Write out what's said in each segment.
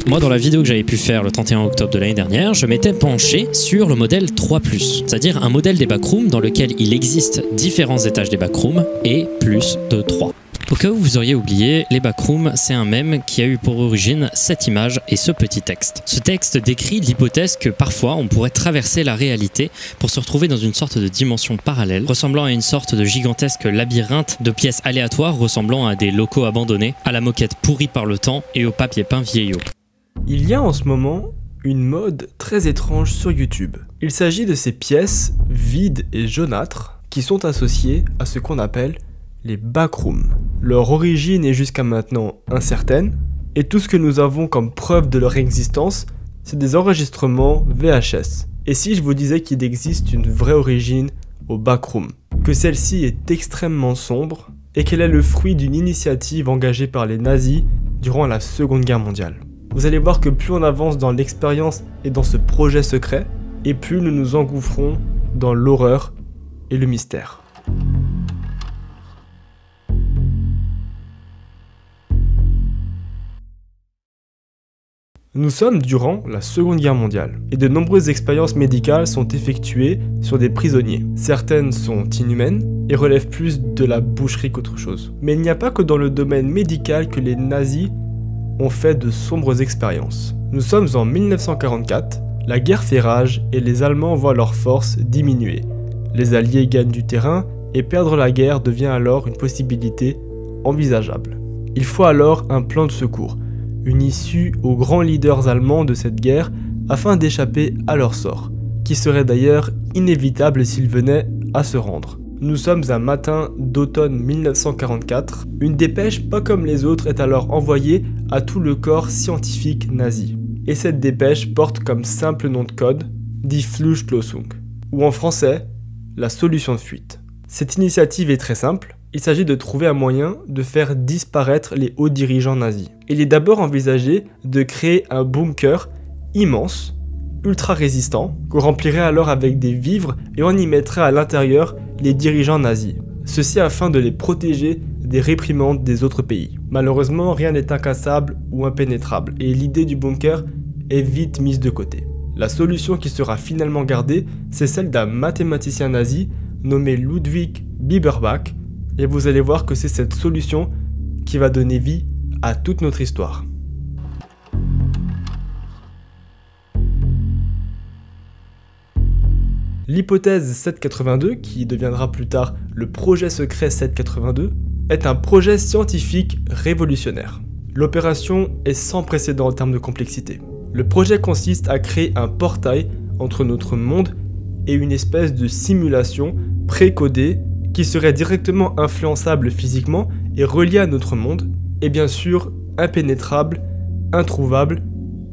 Moi, dans la vidéo que j'avais pu faire le 31 octobre de l'année dernière, je m'étais penché sur le modèle 3+, c'est-à-dire un modèle des backrooms dans lequel il existe différents étages des backrooms et plus de 3. Au cas où vous auriez oublié, les backrooms, c'est un mème qui a eu pour origine cette image et ce petit texte. Ce texte décrit l'hypothèse que parfois on pourrait traverser la réalité pour se retrouver dans une sorte de dimension parallèle, ressemblant à une sorte de gigantesque labyrinthe de pièces aléatoires ressemblant à des locaux abandonnés, à la moquette pourrie par le temps et au papier peint vieillot. Il y a en ce moment une mode très étrange sur YouTube. Il s'agit de ces pièces vides et jaunâtres qui sont associées à ce qu'on appelle les backrooms. Leur origine est jusqu'à maintenant incertaine, et tout ce que nous avons comme preuve de leur existence, c'est des enregistrements VHS. Et si je vous disais qu'il existe une vraie origine aux backrooms, que celle-ci est extrêmement sombre, et qu'elle est le fruit d'une initiative engagée par les nazis durant la Seconde Guerre mondiale. Vous allez voir que plus on avance dans l'expérience et dans ce projet secret, et plus nous nous engouffrons dans l'horreur et le mystère. Nous sommes durant la Seconde Guerre mondiale, et de nombreuses expériences médicales sont effectuées sur des prisonniers. Certaines sont inhumaines et relèvent plus de la boucherie qu'autre chose. Mais il n'y a pas que dans le domaine médical que les nazis ont fait de sombres expériences. Nous sommes en 1944, la guerre fait rage et les Allemands voient leurs forces diminuer. Les Alliés gagnent du terrain et perdre la guerre devient alors une possibilité envisageable. Il faut alors un plan de secours, une issue aux grands leaders allemands de cette guerre afin d'échapper à leur sort, qui serait d'ailleurs inévitable s'ils venaient à se rendre. Nous sommes un matin d'automne 1944, une dépêche pas comme les autres est alors envoyée à tout le corps scientifique nazi. Et cette dépêche porte comme simple nom de code Die Flüchtlösung, ou en français, la solution de fuite. Cette initiative est très simple. Il s'agit de trouver un moyen de faire disparaître les hauts dirigeants nazis. Il est d'abord envisagé de créer un bunker immense, ultra résistant, qu'on remplirait alors avec des vivres et on y mettrait à l'intérieur les dirigeants nazis. Ceci afin de les protéger des réprimandes des autres pays. Malheureusement, rien n'est incassable ou impénétrable et l'idée du bunker est vite mise de côté. La solution qui sera finalement gardée, c'est celle d'un mathématicien nazi nommé Ludwig Biberbach. Et vous allez voir que c'est cette solution qui va donner vie à toute notre histoire. L'hypothèse 782, qui deviendra plus tard le projet secret 782, est un projet scientifique révolutionnaire. L'opération est sans précédent en termes de complexité. Le projet consiste à créer un portail entre notre monde et une espèce de simulation précodée qui serait directement influençable physiquement et relié à notre monde, et bien sûr impénétrable, introuvable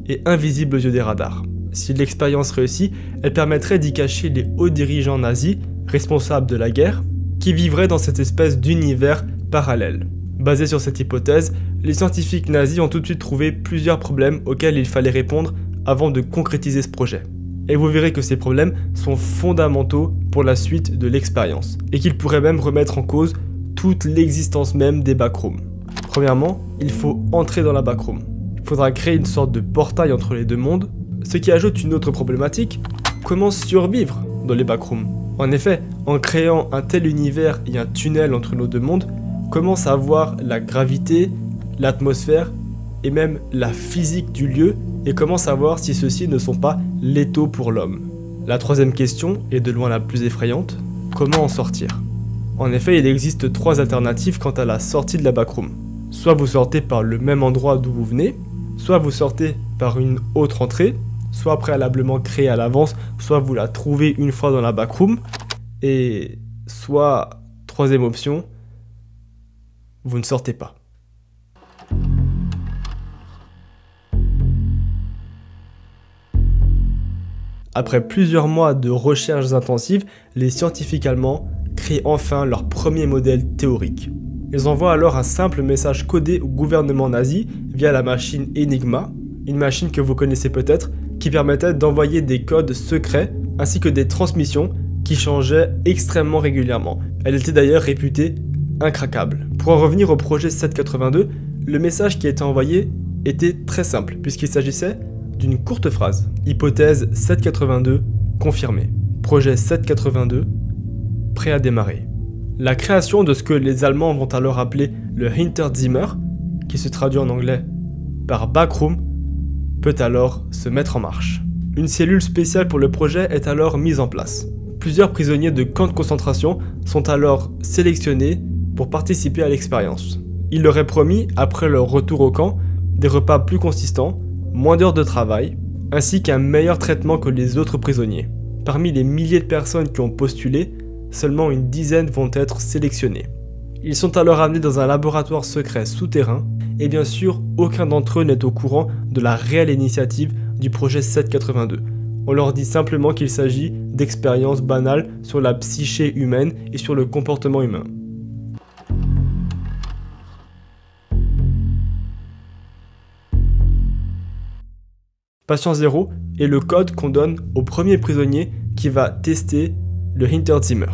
et invisible aux yeux des radars. Si l'expérience réussit, elle permettrait d'y cacher les hauts dirigeants nazis, responsables de la guerre, qui vivraient dans cette espèce d'univers parallèle. Basé sur cette hypothèse, les scientifiques nazis ont tout de suite trouvé plusieurs problèmes auxquels il fallait répondre avant de concrétiser ce projet. Et vous verrez que ces problèmes sont fondamentaux pour la suite de l'expérience, et qu'ils pourraient même remettre en cause toute l'existence même des backrooms. Premièrement, il faut entrer dans la backroom. Il faudra créer une sorte de portail entre les deux mondes, ce qui ajoute une autre problématique, comment survivre dans les backrooms. En effet, en créant un tel univers et un tunnel entre nos deux mondes, comment savoir la gravité, l'atmosphère et même la physique du lieu, et comment savoir si ceux-ci ne sont pas létaux pour l'homme. La troisième question, est de loin la plus effrayante, comment en sortir? En effet, il existe trois alternatives quant à la sortie de la backroom. Soit vous sortez par le même endroit d'où vous venez, soit vous sortez par une autre entrée, soit préalablement créée à l'avance, soit vous la trouvez une fois dans la backroom, et soit, troisième option, vous ne sortez pas. Après plusieurs mois de recherches intensives, les scientifiques allemands créent enfin leur premier modèle théorique. Ils envoient alors un simple message codé au gouvernement nazi via la machine Enigma, une machine que vous connaissez peut-être, qui permettait d'envoyer des codes secrets ainsi que des transmissions qui changeaient extrêmement régulièrement. Elle était d'ailleurs réputée incraquable. Pour en revenir au projet 782, le message qui a été envoyé était très simple, puisqu'il s'agissait d'une courte phrase. Hypothèse 782 confirmée. Projet 782 prêt à démarrer. La création de ce que les Allemands vont alors appeler le Hinterzimmer, qui se traduit en anglais par backroom, peut alors se mettre en marche. Une cellule spéciale pour le projet est alors mise en place. Plusieurs prisonniers de camps de concentration sont alors sélectionnés pour participer à l'expérience. Il leur est promis, après leur retour au camp, des repas plus consistants, moins d'heures de travail, ainsi qu'un meilleur traitement que les autres prisonniers. Parmi les milliers de personnes qui ont postulé, seulement une dizaine vont être sélectionnées. Ils sont alors amenés dans un laboratoire secret souterrain, et bien sûr, aucun d'entre eux n'est au courant de la réelle initiative du projet 782. On leur dit simplement qu'il s'agit d'expériences banales sur la psyché humaine et sur le comportement humain. Patient 0 est le code qu'on donne au premier prisonnier qui va tester le Hinterzimmer.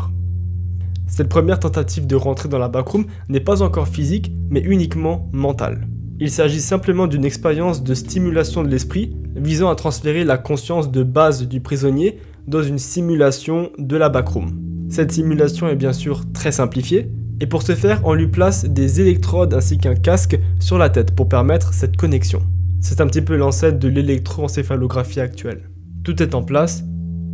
Cette première tentative de rentrer dans la backroom n'est pas encore physique, mais uniquement mentale. Il s'agit simplement d'une expérience de stimulation de l'esprit visant à transférer la conscience de base du prisonnier dans une simulation de la backroom. Cette simulation est bien sûr très simplifiée, et pour ce faire, on lui place des électrodes ainsi qu'un casque sur la tête pour permettre cette connexion. C'est un petit peu l'ancêtre de l'électroencéphalographie actuelle. Tout est en place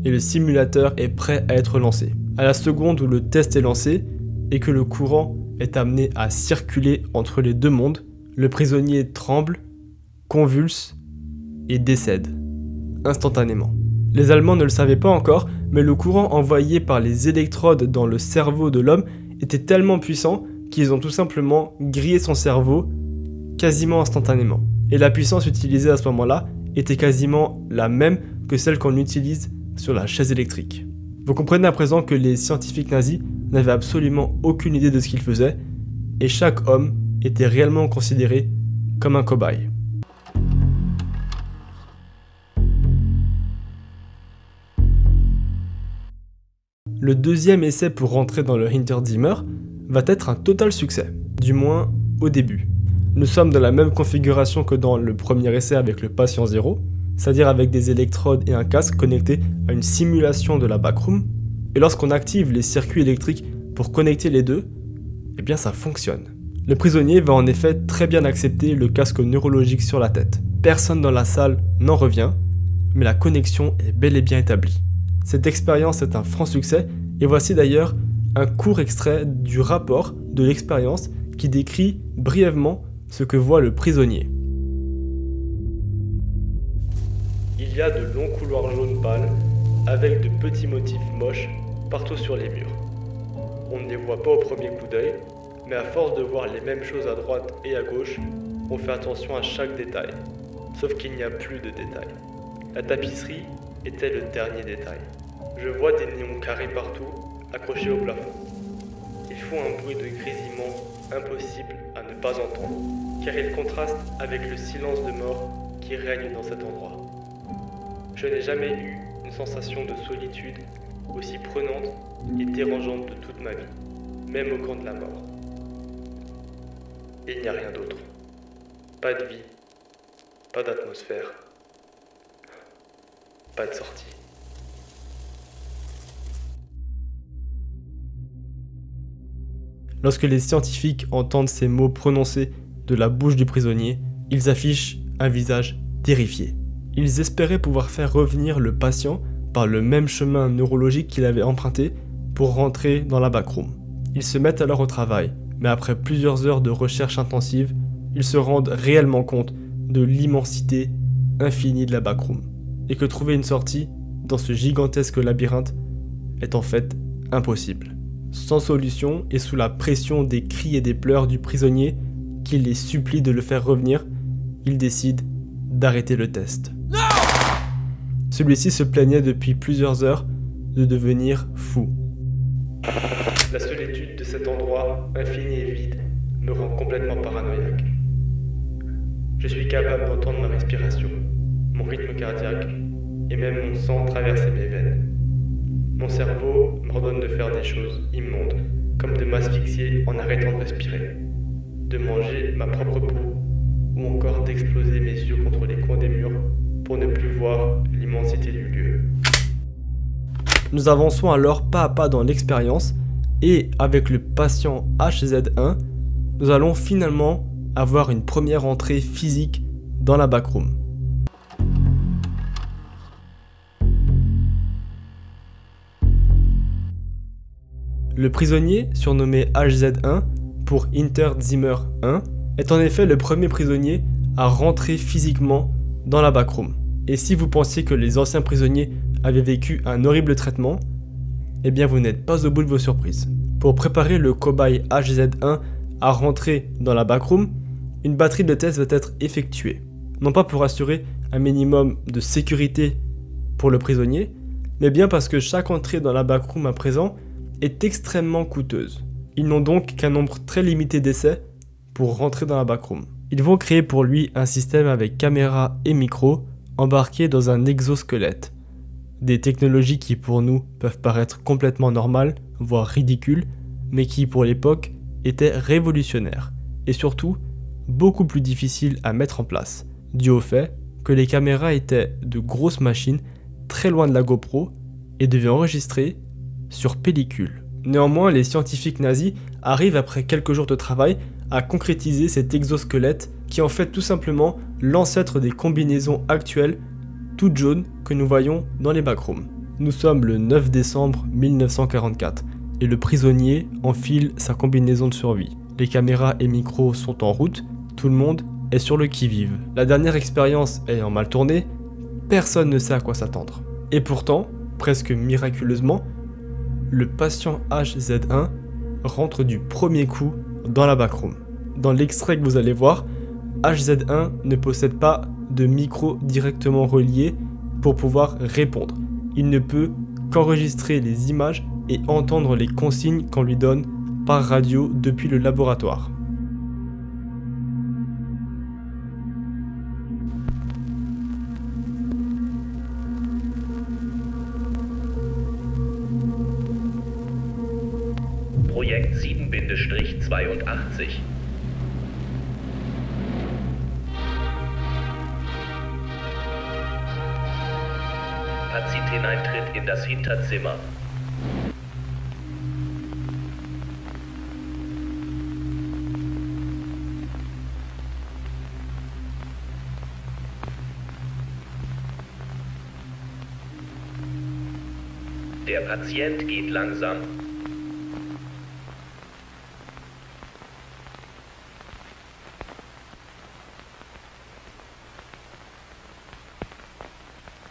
et le simulateur est prêt à être lancé. À la seconde où le test est lancé et que le courant est amené à circuler entre les deux mondes, le prisonnier tremble, convulse et décède instantanément. Les Allemands ne le savaient pas encore, mais le courant envoyé par les électrodes dans le cerveau de l'homme était tellement puissant qu'ils ont tout simplement grillé son cerveau quasiment instantanément. Et la puissance utilisée à ce moment-là était quasiment la même que celle qu'on utilise sur la chaise électrique. Vous comprenez à présent que les scientifiques nazis n'avaient absolument aucune idée de ce qu'ils faisaient, et chaque homme était réellement considéré comme un cobaye. Le deuxième essai pour rentrer dans le Hinterzimmer va être un total succès, du moins au début. Nous sommes dans la même configuration que dans le premier essai avec le patient 0, c'est-à-dire avec des électrodes et un casque connectés à une simulation de la backroom. Et lorsqu'on active les circuits électriques pour connecter les deux, eh bien ça fonctionne. Le prisonnier va en effet très bien accepter le casque neurologique sur la tête. Personne dans la salle n'en revient, mais la connexion est bel et bien établie. Cette expérience est un franc succès, et voici d'ailleurs un court extrait du rapport de l'expérience qui décrit brièvement ce que voit le prisonnier. Il y a de longs couloirs jaunes pâles avec de petits motifs moches partout sur les murs. On ne les voit pas au premier coup d'œil, mais à force de voir les mêmes choses à droite et à gauche, on fait attention à chaque détail. Sauf qu'il n'y a plus de détails. La tapisserie était le dernier détail. Je vois des néons carrés partout, accrochés au plafond. Ils font un bruit de grésillement impossible à ne pas entendre, car il contraste avec le silence de mort qui règne dans cet endroit. Je n'ai jamais eu une sensation de solitude aussi prenante et dérangeante de toute ma vie, même au camp de la mort. Il n'y a rien d'autre. Pas de vie, pas d'atmosphère, pas de sortie. Lorsque les scientifiques entendent ces mots prononcés de la bouche du prisonnier, ils affichent un visage terrifié. Ils espéraient pouvoir faire revenir le patient par le même chemin neurologique qu'il avait emprunté pour rentrer dans la backroom. Ils se mettent alors au travail, mais après plusieurs heures de recherche intensive, ils se rendent réellement compte de l'immensité infinie de la backroom, et que trouver une sortie dans ce gigantesque labyrinthe est en fait impossible. Sans solution et sous la pression des cris et des pleurs du prisonnier qui les supplie de le faire revenir, ils décident d'arrêter le test. Celui-ci se plaignait depuis plusieurs heures de devenir fou. La solitude de cet endroit infini et vide me rend complètement paranoïaque. Je suis capable d'entendre ma respiration, mon rythme cardiaque et même mon sang traverser mes veines. Mon cerveau m'ordonne de faire des choses immondes, comme de m'asphyxier en arrêtant de respirer, de manger ma propre peau ou encore d'exploser mes yeux contre les coins des murs pour ne plus voir l'immensité du lieu. Nous avançons alors pas à pas dans l'expérience et avec le patient HZ1, nous allons finalement avoir une première entrée physique dans la backroom. Le prisonnier, surnommé HZ1 pour Hinterzimmer 1, est en effet le premier prisonnier à rentrer physiquement dans la backroom. Et si vous pensiez que les anciens prisonniers avaient vécu un horrible traitement, eh bien vous n'êtes pas au bout de vos surprises. Pour préparer le cobaye HZ1 à rentrer dans la backroom, une batterie de tests va être effectuée. Non pas pour assurer un minimum de sécurité pour le prisonnier, mais bien parce que chaque entrée dans la backroom à présent est extrêmement coûteuse. Ils n'ont donc qu'un nombre très limité d'essais pour rentrer dans la backroom. Ils vont créer pour lui un système avec caméra et micro embarqués dans un exosquelette. Des technologies qui pour nous peuvent paraître complètement normales, voire ridicules, mais qui pour l'époque étaient révolutionnaires et surtout beaucoup plus difficiles à mettre en place, dû au fait que les caméras étaient de grosses machines très loin de la GoPro et devaient enregistrer sur pellicule. Néanmoins, les scientifiques nazis arrivent après quelques jours de travail à concrétiser cet exosquelette qui est en fait tout simplement l'ancêtre des combinaisons actuelles toutes jaunes que nous voyons dans les backrooms. Nous sommes le 9 décembre 1944 et le prisonnier enfile sa combinaison de survie. Les caméras et micros sont en route, tout le monde est sur le qui-vive. La dernière expérience ayant mal tourné, personne ne sait à quoi s'attendre. Et pourtant, presque miraculeusement, le patient HZ1 rentre du premier coup dans la backroom. Dans l'extrait que vous allez voir, HZ1 ne possède pas de micro directement relié pour pouvoir répondre. Il ne peut qu'enregistrer les images et entendre les consignes qu'on lui donne par radio depuis le laboratoire. Projekt 7-82. Patient-Eintritt in das Hinterzimmer. Der Patient geht langsam.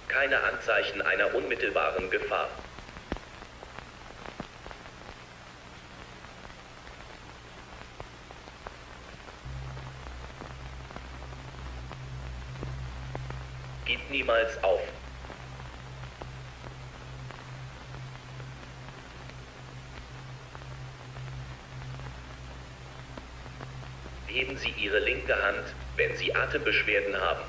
Keine Anzeichen einer unmittelbaren Gefahr. Gib niemals auf. Heben Sie Ihre linke Hand, wenn Sie Atembeschwerden haben.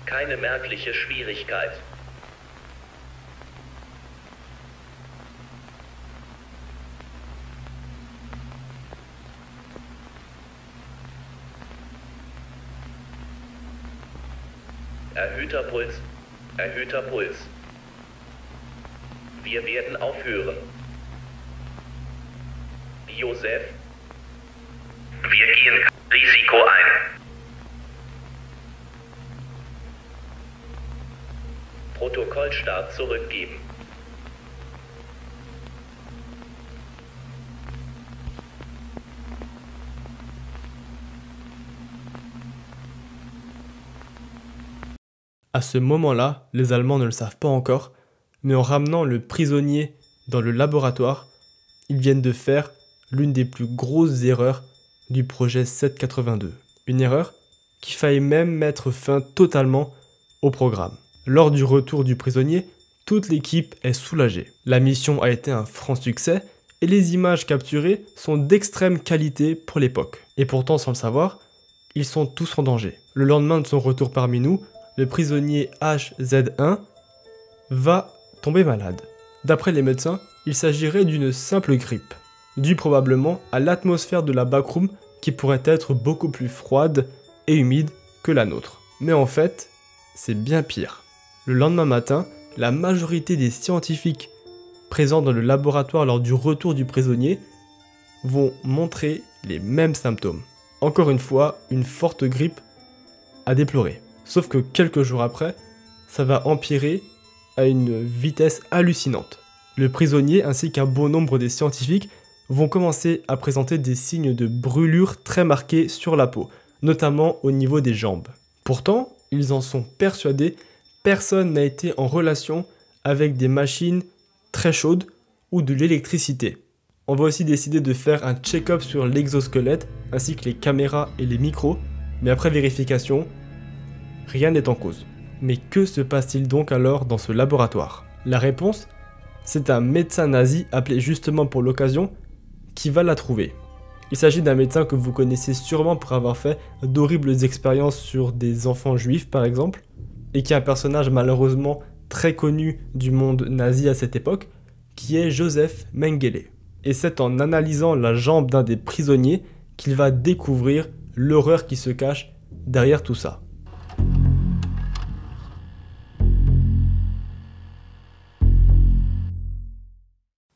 Keine merkliche Schwierigkeit. Erhöhter Puls, erhöhter Puls. Wir werden aufhören. Josef, wir gehen kein Risiko ein. Protokollstart zurückgeben. À ce moment-là, les Allemands ne le savent pas encore, mais en ramenant le prisonnier dans le laboratoire, ils viennent de faire l'une des plus grosses erreurs du projet 782. Une erreur qui faillit même mettre fin totalement au programme. Lors du retour du prisonnier, toute l'équipe est soulagée. La mission a été un franc succès et les images capturées sont d'extrême qualité pour l'époque. Et pourtant, sans le savoir, ils sont tous en danger. Le lendemain de son retour parmi nous, le prisonnier HZ1 va tomber malade. D'après les médecins, Il s'agirait d'une simple grippe, due probablement à l'atmosphère de la backroom qui pourrait être beaucoup plus froide et humide que la nôtre. Mais en fait, c'est bien pire. Le lendemain matin, la majorité des scientifiques présents dans le laboratoire lors du retour du prisonnier vont montrer les mêmes symptômes. Encore une fois, une forte grippe à déplorer. Sauf que quelques jours après, ça va empirer à une vitesse hallucinante. Le prisonnier ainsi qu'un bon nombre des scientifiques vont commencer à présenter des signes de brûlure très marqués sur la peau, notamment au niveau des jambes. Pourtant, ils en sont persuadés, personne n'a été en relation avec des machines très chaudes ou de l'électricité. On va aussi décider de faire un check-up sur l'exosquelette ainsi que les caméras et les micros, mais après vérification, rien n'est en cause. Mais que se passe-t-il donc alors dans ce laboratoire? La réponse, c'est un médecin nazi appelé justement pour l'occasion qui va la trouver. Il s'agit d'un médecin que vous connaissez sûrement pour avoir fait d'horribles expériences sur des enfants juifs par exemple, et qui est un personnage malheureusement très connu du monde nazi à cette époque, qui est Joseph Mengele. Et c'est en analysant la jambe d'un des prisonniers qu'il va découvrir l'horreur qui se cache derrière tout ça.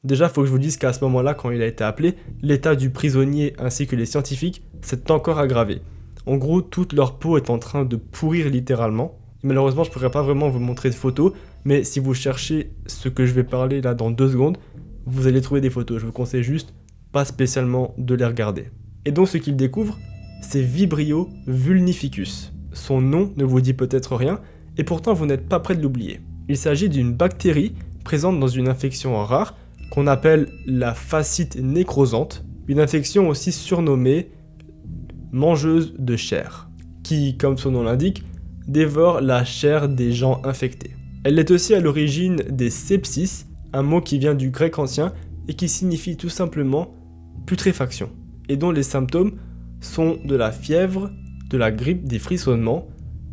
Déjà, il faut que je vous dise qu'à ce moment-là, quand il a été appelé, l'état du prisonnier ainsi que les scientifiques s'est encore aggravé. En gros, toute leur peau est en train de pourrir littéralement. Malheureusement, je ne pourrais pas vraiment vous montrer de photos, mais si vous cherchez ce que je vais parler là dans 2 secondes, vous allez trouver des photos. Je vous conseille juste pas spécialement de les regarder. Et donc, ce qu'il découvre, c'est Vibrio vulnificus. Son nom ne vous dit peut-être rien, et pourtant vous n'êtes pas prêt de l'oublier. Il s'agit d'une bactérie présente dans une infection rare, qu'on appelle la fascite nécrosante, une infection aussi surnommée mangeuse de chair, qui, comme son nom l'indique, dévore la chair des gens infectés. Elle est aussi à l'origine des sepsis, un mot qui vient du grec ancien et qui signifie tout simplement putréfaction, et dont les symptômes sont de la fièvre, de la grippe, des frissonnements,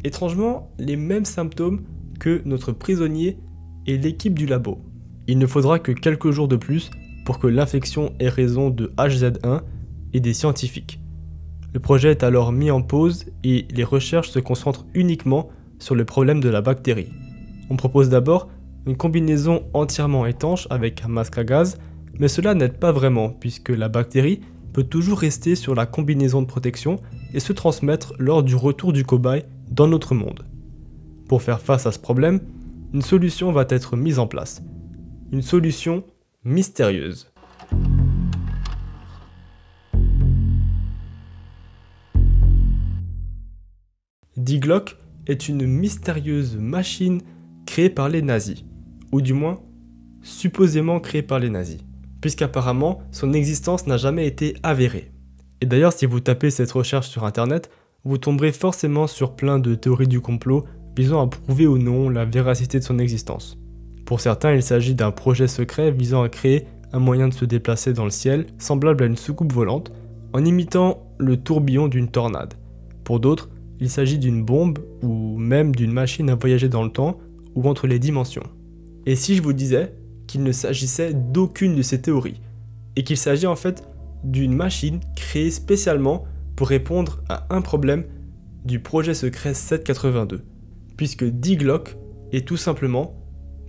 étrangement les mêmes symptômes que notre prisonnier et l'équipe du labo. Il ne faudra que quelques jours de plus pour que l'infection ait raison de HZ1 et des scientifiques. Le projet est alors mis en pause et les recherches se concentrent uniquement sur le problème de la bactérie. On propose d'abord une combinaison entièrement étanche avec un masque à gaz, mais cela n'aide pas vraiment puisque la bactérie peut toujours rester sur la combinaison de protection et se transmettre lors du retour du cobaye dans notre monde. Pour faire face à ce problème, une solution va être mise en place. Une solution mystérieuse. Die Glocke est une mystérieuse machine créée par les nazis, ou du moins supposément créée par les nazis, puisqu'apparemment son existence n'a jamais été avérée. Et d'ailleurs, si vous tapez cette recherche sur internet, vous tomberez forcément sur plein de théories du complot visant à prouver ou non la véracité de son existence. Pour certains, il s'agit d'un projet secret visant à créer un moyen de se déplacer dans le ciel, semblable à une soucoupe volante, en imitant le tourbillon d'une tornade. Pour d'autres, il s'agit d'une bombe ou même d'une machine à voyager dans le temps ou entre les dimensions. Et si je vous disais qu'il ne s'agissait d'aucune de ces théories, et qu'il s'agit en fait d'une machine créée spécialement pour répondre à un problème du projet secret 782, puisque Die Glocke est tout simplement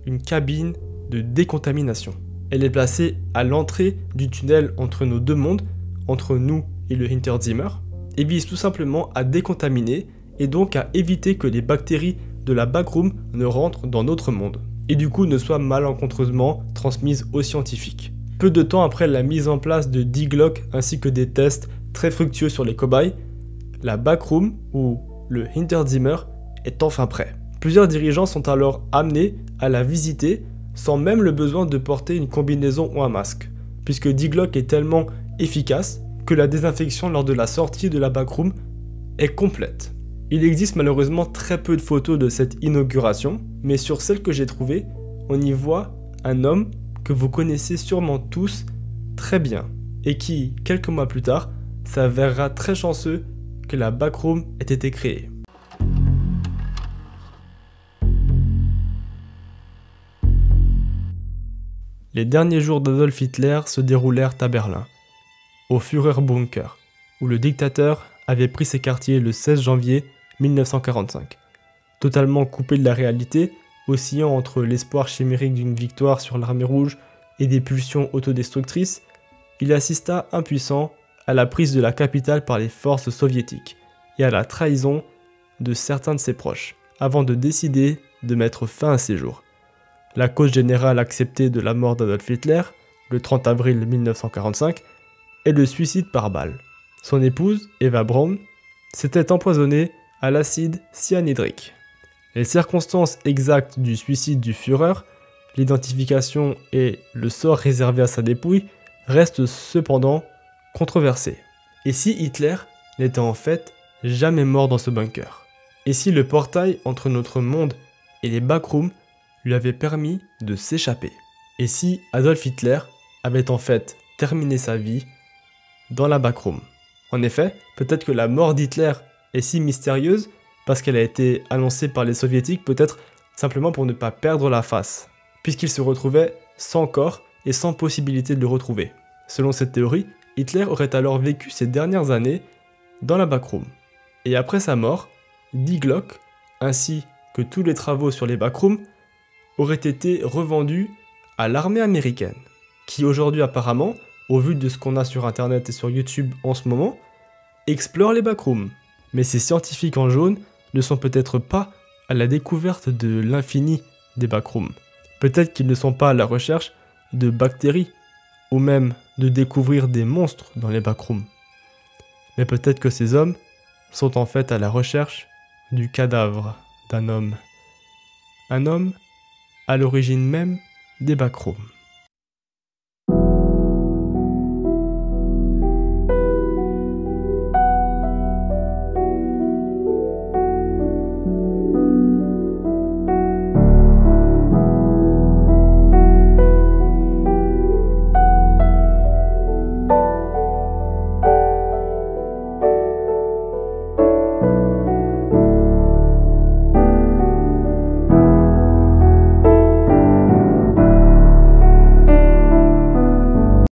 une cabine de décontamination. Elle est placée à l'entrée du tunnel entre nos 2 mondes, entre nous et le Hinterzimmer, et vise tout simplement à décontaminer et donc à éviter que les bactéries de la backroom ne rentrent dans notre monde, et du coup ne soient malencontreusement transmises aux scientifiques. Peu de temps après la mise en place de Die Glocke ainsi que des tests très fructueux sur les cobayes, la backroom ou le Hinterzimmer est enfin prêt. Plusieurs dirigeants sont alors amenés à la visiter sans même le besoin de porter une combinaison ou un masque, puisque Die Glocke est tellement efficace que la désinfection lors de la sortie de la backroom est complète. Il existe malheureusement très peu de photos de cette inauguration, mais sur celles que j'ai trouvées, on y voit un homme que vous connaissez sûrement tous très bien, et qui, quelques mois plus tard, s'avérera très chanceux que la backroom ait été créée. Les derniers jours d'Adolf Hitler se déroulèrent à Berlin, au Führerbunker, où le dictateur avait pris ses quartiers le 16 janvier 1945. Totalement coupé de la réalité, oscillant entre l'espoir chimérique d'une victoire sur l'armée rouge et des pulsions autodestructrices, il assista impuissant à la prise de la capitale par les forces soviétiques et à la trahison de certains de ses proches, avant de décider de mettre fin à ses jours. La cause générale acceptée de la mort d'Adolf Hitler, le 30 avril 1945, est le suicide par balle. Son épouse, Eva Braun, s'était empoisonnée à l'acide cyanhydrique. Les circonstances exactes du suicide du Führer, l'identification et le sort réservé à sa dépouille restent cependant controversés. Et si Hitler n'était en fait jamais mort dans ce bunker? Et si le portail entre notre monde et les backrooms lui avait permis de s'échapper? Et si Adolf Hitler avait en fait terminé sa vie dans la backroom? En effet, peut-être que la mort d'Hitler est si mystérieuse parce qu'elle a été annoncée par les soviétiques, peut-être simplement pour ne pas perdre la face, puisqu'il se retrouvait sans corps et sans possibilité de le retrouver. Selon cette théorie, Hitler aurait alors vécu ses dernières années dans la backroom. Et après sa mort, Die Glocke, ainsi que tous les travaux sur les backrooms, auraient été revendus à l'armée américaine, qui aujourd'hui apparemment, au vu de ce qu'on a sur internet et sur YouTube en ce moment, explore les backrooms. Mais ces scientifiques en jaune ne sont peut-être pas à la découverte de l'infini des backrooms. Peut-être qu'ils ne sont pas à la recherche de bactéries, ou même de découvrir des monstres dans les backrooms. Mais peut-être que ces hommes sont en fait à la recherche du cadavre d'un homme. Un homme à l'origine même des backrooms.